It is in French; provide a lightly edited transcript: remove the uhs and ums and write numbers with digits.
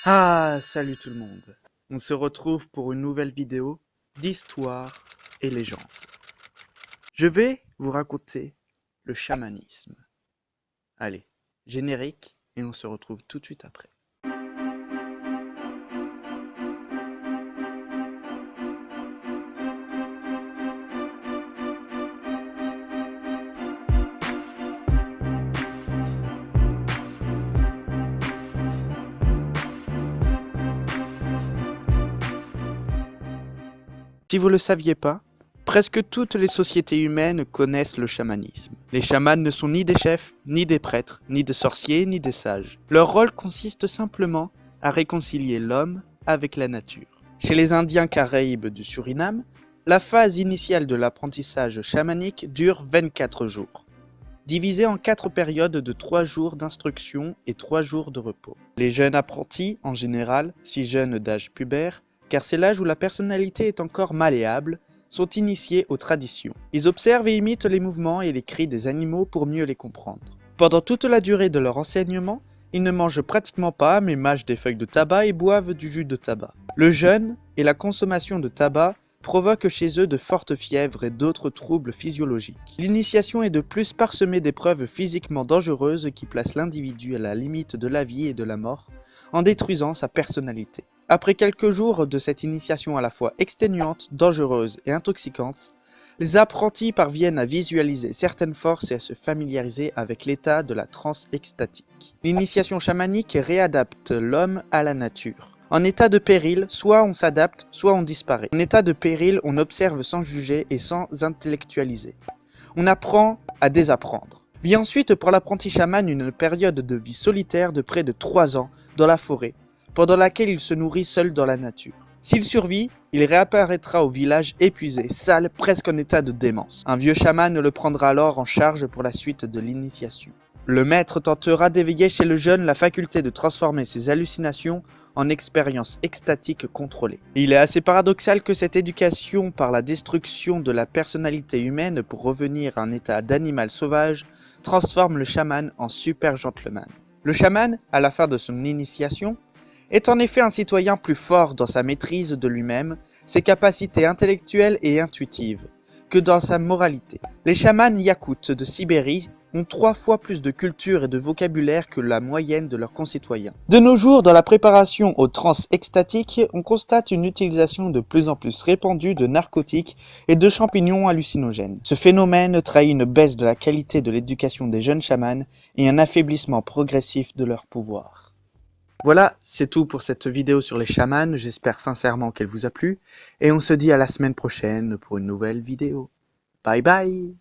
Ah, salut tout le monde. On se retrouve pour une nouvelle vidéo d'histoire et légendes. Je vais vous raconter le chamanisme. Allez, générique et on se retrouve tout de suite après. Si vous ne le saviez pas, presque toutes les sociétés humaines connaissent le chamanisme. Les chamans ne sont ni des chefs, ni des prêtres, ni des sorciers, ni des sages. Leur rôle consiste simplement à réconcilier l'homme avec la nature. Chez les Indiens caraïbes du Suriname, la phase initiale de l'apprentissage chamanique dure 24 jours, divisée en 4 périodes de 3 jours d'instruction et 3 jours de repos. Les jeunes apprentis, en général, si jeunes d'âge pubère, car c'est l'âge où la personnalité est encore malléable, sont initiés aux traditions. Ils observent et imitent les mouvements et les cris des animaux pour mieux les comprendre. Pendant toute la durée de leur enseignement, ils ne mangent pratiquement pas mais mâchent des feuilles de tabac et boivent du jus de tabac. Le jeûne et la consommation de tabac provoquent chez eux de fortes fièvres et d'autres troubles physiologiques. L'initiation est de plus parsemée d'épreuves physiquement dangereuses qui placent l'individu à la limite de la vie et de la mort, en détruisant sa personnalité. Après quelques jours de cette initiation à la fois exténuante, dangereuse et intoxicante, les apprentis parviennent à visualiser certaines forces et à se familiariser avec l'état de la transe extatique. L'initiation chamanique réadapte l'homme à la nature. En état de péril, soit on s'adapte, soit on disparaît. En état de péril, on observe sans juger et sans intellectualiser. On apprend à désapprendre. Vient ensuite pour l'apprenti chaman une période de vie solitaire de près de 3 ans dans la forêt, pendant laquelle il se nourrit seul dans la nature. S'il survit, il réapparaîtra au village épuisé, sale, presque en état de démence. Un vieux chaman le prendra alors en charge pour la suite de l'initiation. Le maître tentera d'éveiller chez le jeune la faculté de transformer ses hallucinations en expériences extatiques contrôlées. Il est assez paradoxal que cette éducation par la destruction de la personnalité humaine pour revenir à un état d'animal sauvage transforme le chaman en super gentleman. Le chaman, à la fin de son initiation, est en effet un citoyen plus fort dans sa maîtrise de lui-même, ses capacités intellectuelles et intuitives, que dans sa moralité. Les chamans yakoutes de Sibérie ont 3 fois plus de culture et de vocabulaire que la moyenne de leurs concitoyens. De nos jours, dans la préparation aux transes extatiques, on constate une utilisation de plus en plus répandue de narcotiques et de champignons hallucinogènes. Ce phénomène trahit une baisse de la qualité de l'éducation des jeunes chamans et un affaiblissement progressif de leur pouvoir. Voilà, c'est tout pour cette vidéo sur les chamans, j'espère sincèrement qu'elle vous a plu, et on se dit à la semaine prochaine pour une nouvelle vidéo. Bye bye!